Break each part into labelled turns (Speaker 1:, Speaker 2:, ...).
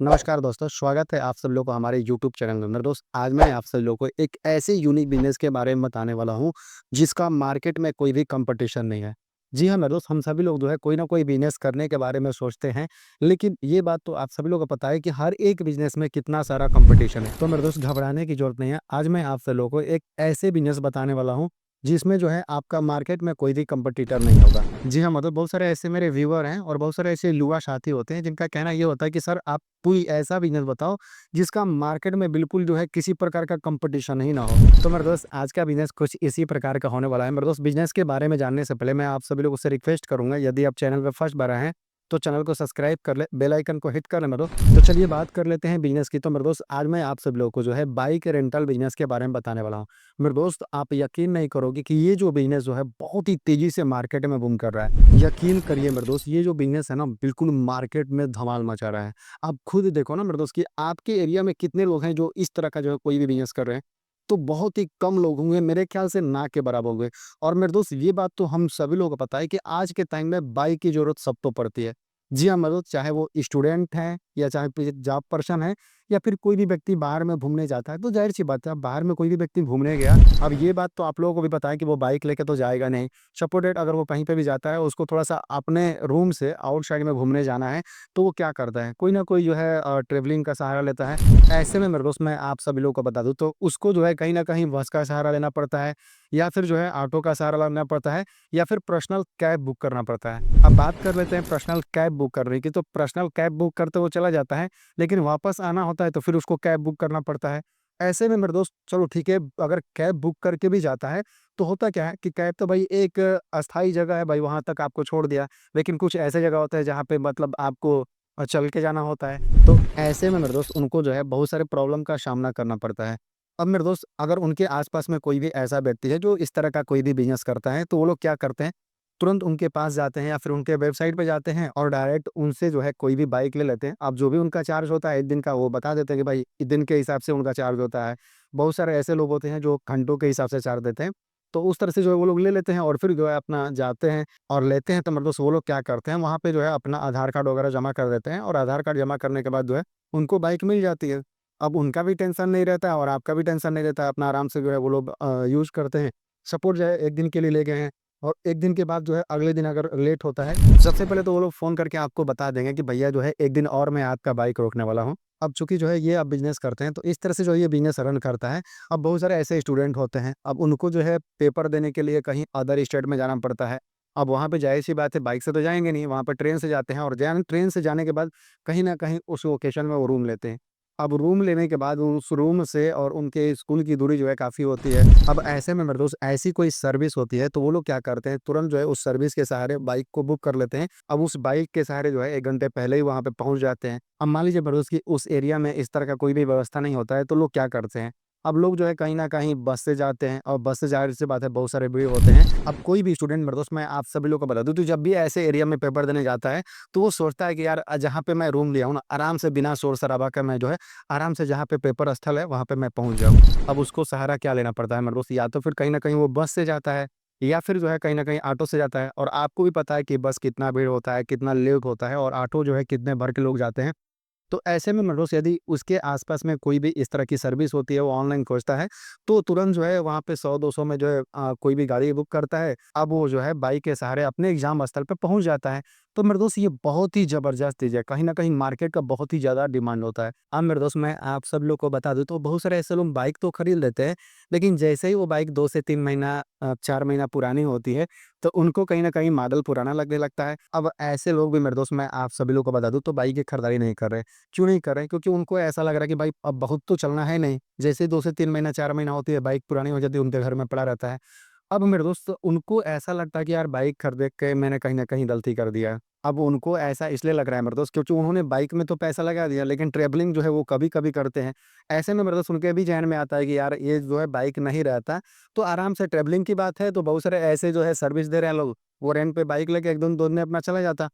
Speaker 1: नमस्कार दोस्तों, स्वागत है आप सब लोग को हमारे यूट्यूब चैनल में। मेरे दोस्त, आज मैं आप सब लोगों को एक ऐसे यूनिक बिज़नेस के बारे में बताने वाला हूँ, जिसका मार्केट में कोई भी कॉम्पिटिशन नहीं है। जी हाँ, मेरे दोस्त, हम सभी लोग जो है कोई ना कोई बिज़नेस करने के बारे में सोचते हैं, लेकिन ये बात तो आप सभी लोगों को पता है कि हर एक बिज़नेस में कितना सारा कॉम्पिटिशन है। तो मेरे दोस्त, घबराने की ज़रूरत नहीं है। आज मैं आप सब लोगों को एक ऐसे बिज़नेस बताने वाला हूँ, जिसमें जो है आपका मार्केट में कोई भी कॉम्पिटिटर नहीं होगा। जी हाँ, मतलब बहुत सारे ऐसे मेरे व्यूअर हैं और बहुत सारे ऐसे युवा साथी होते हैं, जिनका कहना ये होता है कि सर, आप कोई ऐसा बिज़नेस बताओ, जिसका मार्केट में बिल्कुल जो है किसी प्रकार का कॉम्पिटिशन ही ना हो। तो मेरे दोस्त, आज का बिज़नेस कुछ इसी प्रकार का होने वाला है। मेरे दोस्त, बिज़नेस के बारे में जानने से पहले मैं आप सभी लोगों से रिक्वेस्ट करूँगा, यदि आप चैनल पे फर्स्ट बार आए हैं, तो चैनल को सब्सक्राइब कर लें, बेल आइकन को हिट कर लें मेरे दोस्त। तो चलिए बात कर लेते हैं बिज़नेस की। तो मेरे दोस्त, आज मैं आप सभी लोगों को जो है बाइक रेंटल बिज़नेस के बारे में बताने वाला हूँ। मेरे दोस्त, आप यकीन नहीं करोगे कि ये जो बिज़नेस जो है बहुत ही तेज़ी से मार्केट में बूम कर रहा है। यकीन करिए मेरे दोस्त, ये जो बिज़नेस है ना, बिल्कुल मार्केट में धमाल मचा रहा है। आप खुद देखो ना मेरे दोस्त कि आपके एरिया में कितने लोग हैं जो इस तरह का जो है कोई भी बिज़नेस कर रहे हैं। तो बहुत ही कम लोग होंगे, मेरे ख़्याल से ना के बराबर होंगे। और मेरे दोस्त, ये बात तो हम सभी लोगों को पता है कि आज के टाइम में बाइक की ज़रूरत सबको पड़ती है। जी हाँ, मेरे दोस्त, चाहे वो स्टूडेंट हैं या चाहे फिर जॉब पर्सन है या फिर कोई भी व्यक्ति बाहर में घूमने जाता है, तो ज़ाहिर-सी बात है, अब बाहर में कोई भी व्यक्ति घूमने गया, अब ये बात तो आप लोगों को भी पता है कि वो बाइक लेके तो जाएगा नहीं। सपोज़ दैट, अगर वो कहीं पे भी जाता है, उसको थोड़ा-सा अपने रूम से आउटसाइड में घूमने जाना है, तो वो क्या करता है, कोई ना कोई जो है ट्रैवलिंग का सहारा लेता है। ऐसे में मेरे दोस्त, मैं आप सभी लोगों को बता दूँ, तो उसको जो है कहीं न कहीं बस का सहारा लेना पड़ता है, या फिर जो है ऑटो का सहारा लेना पड़ता है, या फिर पर्सनल कैब बुक करना पड़ता है। अब बात कर लेते हैं पर्सनल कैब बुक करने की, तो पर्सनल कैब बुक करते वो चला जाता है, लेकिन वापस आना होता है तो फिर उसको कैब बुक करना पड़ता है। ऐसे में मेरे दोस्त, चलो ठीक है, अगर कैब बुक करके भी जाता है, तो होता क्या है कि कैब तो भाई एक अस्थाई जगह है भाई, वहाँ तक आपको छोड़ दिया। लेकिन कुछ ऐसे जगह होते हैं जहाँ पे मतलब आपको चल के जाना होता है। तो ऐसे में मेरे दोस्त, उनको जो है बहुत सारे प्रॉब्लम का सामना करना पड़ता है। अब मेरे दोस्त, अगर उनके आस-पास में कोई भी ऐसा व्यक्ति है जो इस तरह का कोई भी बिज़नेस करता है, तो वो लोग क्या करते हैं, तुरंत उनके पास जाते हैं या फिर उनके वेबसाइट पे जाते हैं और डायरेक्ट उनसे जो है कोई भी बाइक ले लेते हैं। अब जो भी उनका चार्ज होता है 1 दिन का, वो बता देते हैं कि भाई दिन के हिसाब से उनका चार्ज होता है। बहुत सारे ऐसे लोग होते हैं जो घंटों के हिसाब से चार्ज देते हैं। तो उस तरह से जो है वो लोग ले लेते हैं और फिर जो है अपना जाते हैं और लेते हैं। तो मतलब वो लोग क्या करते हैं, वहाँ पे जो है अपना आधार कार्ड वगैरह जमा कर देते हैं और आधार कार्ड जमा करने के बाद जो है उनको बाइक मिल जाती है। अब उनका भी टेंशन नहीं रहता है और आपका भी टेंशन नहीं रहता है, अपना आराम से जो है वो लोग यूज़ करते हैं। सपोज़ जो है 1 दिन के लिए ले गए हैं और 1 दिन के बाद जो है अगले दिन अगर लेट होता है, सबसे पहले तो वो लोग फ़ोन करके आपको बता देंगे कि भैया जो है 1 दिन और मैं आपका बाइक रोकने वाला हूँ। अब चूँकि जो है ये आप बिज़नेस करते हैं, तो इस तरह से जो ये बिज़नेस रन करता है। अब बहुत सारे ऐसे स्टूडेंट होते हैं, अब उनको जो है पेपर देने के लिए कहीं अदर स्टेट में जाना पड़ता है। अब वहाँ पे ज़ाहिर-सी बात है, बाइक से तो जाएँगे नहीं, वहाँ पे ट्रेन से जाते हैं और ट्रेन से जाने के बाद कहीं न कहीं उस लोकेशन में वो रूम लेते हैं। अब रूम लेने के बाद उस रूम से और उनके स्कूल की दूरी जो है काफ़ी होती है। अब ऐसे में मेरे दोस्त, ऐसी कोई सर्विस होती है, तो वो लोग क्या करते हैं, तुरंत जो है उस सर्विस के सहारे बाइक को बुक कर लेते हैं। अब उस बाइक के सहारे जो है 1 घंटे पहले ही वहाँ पे पहुँच जाते हैं। अब मान लीजिए मेरे दोस्त कि उस एरिया में इस तरह का कोई भी व्यवस्था नहीं होता है, तो लोग क्या करते हैं, अब लोग जो है कहीं न कहीं बस से जाते हैं और बस से ज़ाहिर-सी बात है बहुत सारे भीड़ होते हैं। अब कोई भी स्टूडेंट मेरे दोस्त, मैं आप सभी लोगों को बता दूँ, तो जब भी ऐसे एरिया में पेपर देने जाता है, तो वो सोचता है कि यार जहाँ पे मैं रूम लिया हूँ ना, आराम से बिना शोर-शराबा के मैं जो है आराम से जहाँ पे पेपर स्थल है, वहाँ पे मैं पहुँच जाऊँ। अब उसको सहारा क्या लेना पड़ता है मेरे दोस्त, या तो फिर कहीं न कहीं वो बस से जाता है या फिर जो है कहीं न कहीं ऑटो से जाता है। और आपको भी पता है कि बस कितना भीड़ होता है, कितना लेट होता है और ऑटो जो है कितने भर के लोग जाते हैं। तो ऐसे में मेरे दोस्त, यदि उसके आस-पास में कोई भी इस तरह की सर्विस होती है, वो ऑनलाइन खोजता है, तो तुरंत जो है वहाँ पे 100-200 में जो है कोई भी गाड़ी बुक करता है। अब वो जो है बाइक के सहारे अपने एग्ज़ाम स्थल पे पहुँच जाता है। तो मेरे दोस्त, ये बहुत ही ज़बरदस्त चीज़ है, कहीं न कहीं मार्केट का बहुत ही ज़्यादा डिमांड होता है। अब मेरे दोस्त, मैं आप सब लोग को बता दूँ, तो बहुत सारे ऐसे लोग बाइक तो खरीद लेते हैं, लेकिन जैसे ही वो बाइक 2 से 3 महीना 4 महीना पुरानी होती है, तो उनको कहीं न कहीं मॉडल पुराना लगने लगता है। अब ऐसे लोग भी मेरे दोस्त, मैं आप सभी लोग को बता दूँ, तो बाइक की खरीदारी नहीं कर रहे। क्यों नहीं कर रहे हैं? क्योंकि उनको ऐसा लग रहा है कि भाई अब बहुत तो चलना है नहीं। जैसे ही 2 से 3 महीना 4 महीना होती है, बाइक पुरानी हो जाती है, उनके घर में पड़ा रहता है। अब मेरे दोस्त, उनको ऐसा लगता है कि यार बाइक खरीद के मैंने कहीं न कहीं गलती कर दिया है। अब उनको ऐसा इसलिए लग रहा है मेरे दोस्त, क्योंकि उन्होंने बाइक में तो पैसा लगा दिया, लेकिन ट्रैवलिंग जो है वो कभी-कभी करते हैं। ऐसे में मेरे दोस्त, उनके भी ज़हन में आता है कि यार ये जो है बाइक नहीं रहता, तो आराम से ट्रैवलिंग की बात है, तो बहुत सारे ऐसे जो है सर्विस दे रहे हैं लोग, वो रेंट पे बाइक लेके 1 दिन 2 दिन में अपना चला जाता।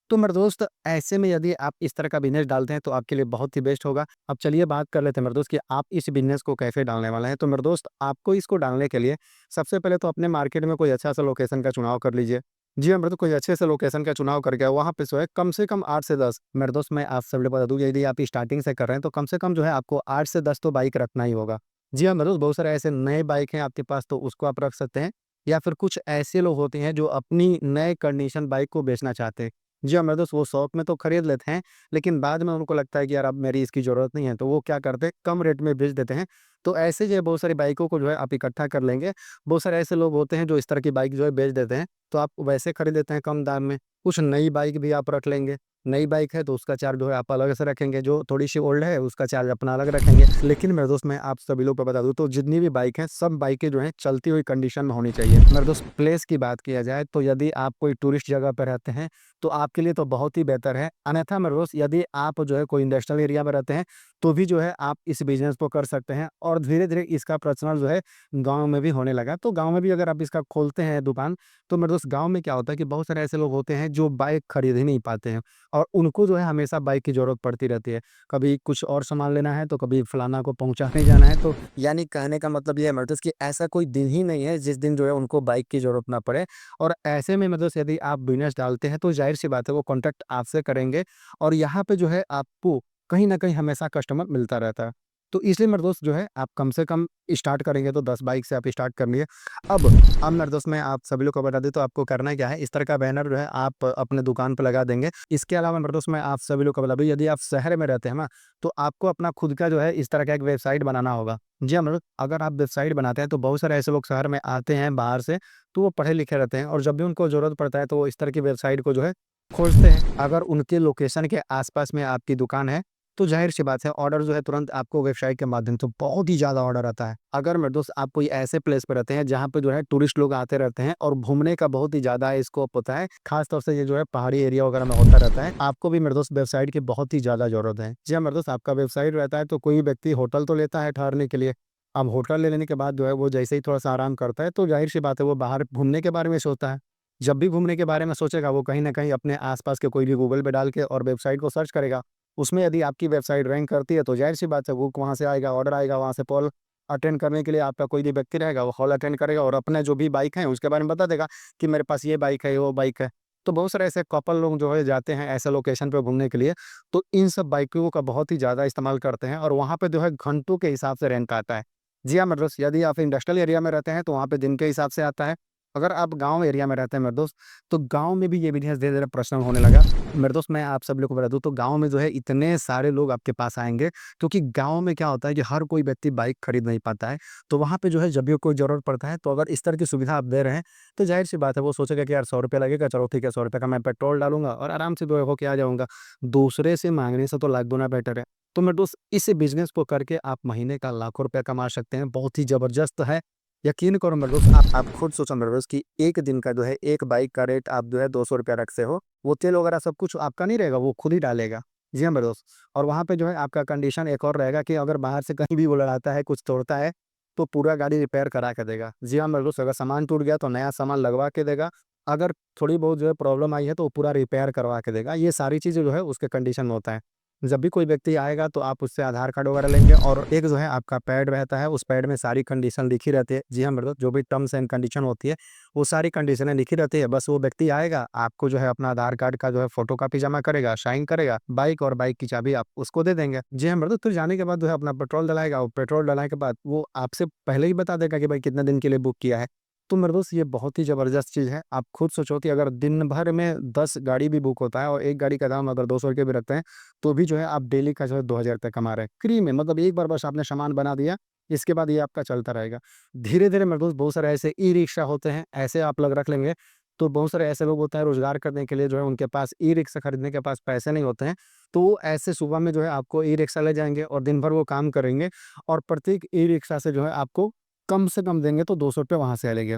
Speaker 1: तो मेरे दोस्त, ऐसे में यदि आप इस तरह का बिज़नेस डालते हैं, तो आपके लिए बहुत ही बेस्ट होगा। अब चलिए बात कर लेते हैं मेरे दोस्त कि आप इस बिज़नेस को कैसे डालने वाले हैं। तो मेरे दोस्त, आपको इसको डालने के लिए सबसे पहले तो अपने मार्केट में कोई अच्छा-सा लोकेशन का चुनाव कर लीजिए। जी हाँ, मेरे तो कोई अच्छे से लोकेशन का चुनाव करके वहाँ पे जो है कम से कम 8 से 10 मेरे दोस्त मैं आप सभी को बता दूँ यदि आप स्टार्टिंग से कर रहे हैं तो कम से कम जो है आपको 8 से 10 तो बाइक रखना ही होगा। जी हाँ, मेरे दोस्त बहुत सारे ऐसे नए बाइक हैं आपके पास तो उसको आप रख सकते हैं या फिर कुछ ऐसे लोग होते हैं जो अपनी नए कंडीशन बाइक को बेचना चाहते हैं। जी हाँ, मेरे दोस्त वो शौक में तो खरीद लेते हैं लेकिन बाद में उनको लगता है कि यार अब मेरी इसकी ज़रूरत नहीं है तो वो क्या करते हैं कम रेट में बेच देते हैं। तो ऐसे जो है बहुत सारी बाइकों को जो है आप इकट्ठा कर लेंगे। बहुत सारे ऐसे लोग होते हैं जो इस तरह की बाइक जो है बेच देते हैं। तो आप वैसे खरीद लेते हैं कम दाम में। कुछ नई बाइक भी आप रख लेंगे। नई बाइक है तो उसका चार्ज जो है आप अलग से रखेंगे, जो थोड़ी-सी ओल्ड है उसका चार्ज अपना अलग रखेंगे। लेकिन मेरे दोस्त मैं आप सभी लोग को बता दूँ तो जितनी भी बाइक हैं, सब बाइकें जो हैं चलती हुई कंडीशन में होनी चाहिए। मेरे दोस्त प्लेस की बात किया जाए तो यदि आप कोई टूरिस्ट जगह पे रहते हैं, तो आपके लिए तो बहुत ही बेहतर है। अन्यथा मेरे दोस्त यदि आप जो है कोई इंडस्ट्रियल एरिया में रहते हैं, तो भी जो है आप इस बिज़नेस को कर सकते हैं और धीरे-धीरे इसका प्रचलन जो है गाँव में भी होने लगा। तो गाँव में भी अगर आप इसका खोलते हैं दुकान तो मेरे दोस्त गाँव में क्या होता है कि बहुत सारे ऐसे लोग होते हैं जो बाइक खरीद ही नहीं पाते हैं और उनको जो है हमेशा बाइक की ज़रूरत पड़ती रहती है। कभी कुछ और सामान लेना है तो कभी फलाना को पहुँचाने जाना है तो यानी कहने का मतलब ये है मेरे दोस्त कि ऐसा कोई दिन ही नहीं है जिस दिन जो है उनको बाइक की ज़रूरत ना पड़े। और ऐसे में मेरे दोस्त यदि आप बिज़नेस डालते हैं तो ज़ाहिर-सी बात है वो कॉन्टैक्ट आपसे करेंगे और यहाँ पे जो है आपको कहीं न कहीं हमेशा कस्टमर मिलता रहता है। तो इसलिए मेरे दोस्त जो है आप कम से कम स्टार्ट करेंगे तो 10 बाइक से आप स्टार्ट करिए। अब अब मेरे दोस्त मैं आप सभी लोग को बता दूँ तो आपको करना क्या है, इस तरह का बैनर जो है आप अपने दुकान पे लगा देंगे। इसके अलावा मेरे दोस्त मैं आप सभी लोग को बता दूँ यदि आप शहर में रहते हैं ना, तो आपको अपना खुद का जो है इस तरह का एक वेबसाइट बनाना होगा। जी हाँ, मतलब अगर आप वेबसाइट बनाते हैं तो बहुत सारे ऐसे लोग शहर में आते हैं बाहर से, तो वो पढ़े-लिखे रहते हैं और जब भी उनको ज़रूरत पड़ता है तो वो इस तरह की वेबसाइट को जो है खोजते हैं। अगर उनके लोकेशन के आस-पास में आपकी दुकान है, तो ज़ाहिर-सी बात है ऑर्डर जो है तुरंत आपको वेबसाइट के माध्यम से बहुत ही ज़्यादा ऑर्डर आता है। अगर मेरे दोस्त आप कोई ऐसे प्लेस पे रहते हैं जहाँ पे जो है टूरिस्ट लोग आते रहते हैं और घूमने का बहुत ही ज़्यादा स्कोप होता है, ख़ास तौर से ये जो है पहाड़ी एरिया वगैरह में होता रहता है, आपको भी मेरे दोस्त वेबसाइट की बहुत ही ज़्यादा ज़रूरत है। जी हाँ, मेरे दोस्त आपका वेबसाइट रहता है तो कोई भी व्यक्ति होटल तो लेता है ठहरने के लिए। अब होटल ले लेने के बाद जो है वो जैसे ही थोड़ा-सा आराम करता है तो ज़ाहिर-सी बात है वो बाहर घूमने के बारे में सोचता है। जब भी घूमने के बारे में सोचेगा वो कहीं न कहीं अपने आस-पास के कोई भी गूगल पे डाल के और वेबसाइट को सर्च करेगा। उसमें यदि आपकी वेबसाइट रैंक करती है तो ज़ाहिर-सी बात है वो वहाँ से आएगा, ऑर्डर आएगा, वहाँ से कॉल अटेंड करने के लिए आपका कोई भी व्यक्ति रहेगा, वो कॉल अटेंड करेगा और अपने जो भी बाइक है उसके बारे में बता देगा कि मेरे पास ये बाइक है, ये वो बाइक है। तो बहुत सारे ऐसे कपल लोग जो है जाते हैं ऐसे लोकेशन पे घूमने के लिए, तो इन सब बाइकों का बहुत ही ज़्यादा इस्तेमाल करते हैं और वहाँ पे जो है घंटों के हिसाब से रेंट आता है। जी हाँ, मतलब यदि आप इंडस्ट्रियल एरिया में रहते हैं तो वहाँ पे दिन के हिसाब से आता है। अगर आप गाँव एरिया में रहते हैं मेरे दोस्त, तो गाँव में भी ये बिज़नेस धीरे-धीरे पर्सनल होने लगा। मेरे दोस्त मैं आप सब लोग को बता दूँ तो गाँव में जो है इतने सारे लोग आपके पास आएँगे क्योंकि गाँव में क्या होता है कि हर कोई व्यक्ति बाइक खरीद नहीं पाता है। तो वहाँ पे जो है जब भी कोई ज़रूरत पड़ता है तो अगर इस तरह की सुविधा आप दे रहे हैं, तो ज़ाहिर-सी बात है वो सोचेगा कि यार ₹100 लगेगा, चलो ठीक है ₹100 का मैं पेट्रोल डालूँगा और आराम से जो है होके आ जाऊँगा। दूसरे से माँगने से तो लाख गुना बेटर है। तो मेरे दोस्त इस बिज़नेस को करके आप महीने का लाखों रुपए कमा सकते हैं, बहुत ही ज़बरदस्त है। यकीन करो मेरे दोस्त आप खुद सोचो मेरे दोस्त कि 1 दिन का जो है 1 बाइक का रेट आप जो है ₹200 रखते हो, वो तेल वगैरह सब कुछ आपका नहीं रहेगा, वो खुद ही डालेगा। जी हाँ, मेरे दोस्त और वहाँ पे जो है आपका कंडीशन एक और रहेगा कि अगर बाहर से कहीं भी वो लड़ाता है, कुछ तोड़ता है, तो पूरा गाड़ी रिपेयर करा के देगा। जी हाँ, मेरे दोस्त अगर सामान टूट गया तो नया सामान लगवा के देगा। अगर थोड़ी बहुत जो है प्रॉब्लम आई है तो वो पूरा रिपेयर करवा के देगा। ये सारी चीज़ें जो है उसके कंडीशन में होता है। जब भी कोई व्यक्ति आएगा तो आप उससे आधार कार्ड वगैरह लेंगे और एक जो है आपका पैड रहता है, उस पैड में सारी कंडीशन लिखी रहती है। जी हाँ, मेरे दोस्त जो भी टर्म्स एंड कंडीशन होती है, वो सारी कंडीशनें लिखी रहती है। बस वो व्यक्ति आएगा, आपको जो है अपना आधार कार्ड का जो है फ़ोटोकॉपी जमा करेगा, साइन करेगा, बाइक और बाइक की चाबी आप उसको दे देंगे। जी हाँ, मेरे दोस्त फिर जाने के बाद जो है अपना पेट्रोल डलाएगा और पेट्रोल डलाने के बाद वो आपसे पहले ही बता देगा कि भाई कितने दिन के लिए बुक किया है। तो मेरे दोस्त ये बहुत ही ज़बरदस्त चीज़ है। आप खुद सोचो कि अगर दिन भर में 10 गाड़ी भी बुक होता है और एक गाड़ी का दाम अगर ₹200 भी रखते हैं, तो भी जो है आप डेली का जो है ₹2000 कमा रहे हैं, फ्री में मतलब एक बार बस आपने सामान बना दिया, इसके बाद ये आपका चलता रहेगा। धीरे-धीरे मेरे दोस्त बहुत सारे ऐसे ई-रिक्शा होते हैं, ऐसे आप लोग रख लेंगे, तो बहुत सारे ऐसे लोग होते हैं रोज़गार करने के लिए जो है उनके पास ई-रिक्शा खरीदने के पास पैसे नहीं होते हैं, तो वो ऐसे सुबह में जो है आपको ई-रिक्शा ले जाएँगे और दिन भर वो काम करेंगे और प्रत्येक ई-रिक्शा से जो है आपको कम से कम देंगे तो ₹200 वहाँ से लेंगे।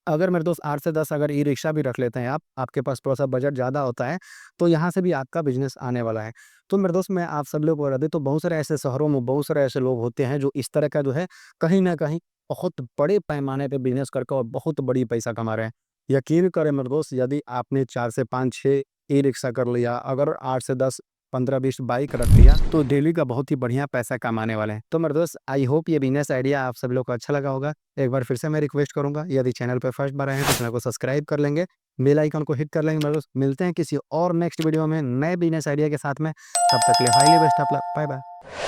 Speaker 1: अगर मेरे दोस्त 8 से 10 अगर ई-रिक्शा भी रख लेते हैं आप, आपके पास थोड़ा-सा बजट ज़्यादा होता है, तो यहाँ से भी आपका बिज़नेस आने वाला है। तो मेरे दोस्त मैं आप सब लोग को बता दूँ तो बहुत सारे ऐसे शहरों में बहुत सारे ऐसे लोग होते हैं जो इस तरह का जो है कहीं न कहीं बहुत बड़े पैमाने पे बिज़नेस करके और बहुत बड़ी पैसा कमा रहे हैं। यकीन करें मेरे दोस्त यदि आपने 4 से 5, 6 ई-रिक्शा कर लिया, अगर 8 से 10 15-20 बाइक रख दिया तो डेली का बहुत ही बढ़िया पैसा कमाने वाले हैं। तो मेरे दोस्त आई होप ये बिज़नेस आइडिया आप सभी लोग को अच्छा लगा होगा। एक बार फिर से मैं रिक्वेस्ट करूँगा, यदि चैनल पे फर्स्ट बार आए हैं तो चैनल को सब्सक्राइब कर लेंगे, बेल आइकन को हिट कर लेंगे मेरे दोस्त। मिलते हैं किसी और नेक्स्ट वीडियो में नए बिज़नेस आइडिया के साथ में, तब तक के लिए highly best of luck, bye bye.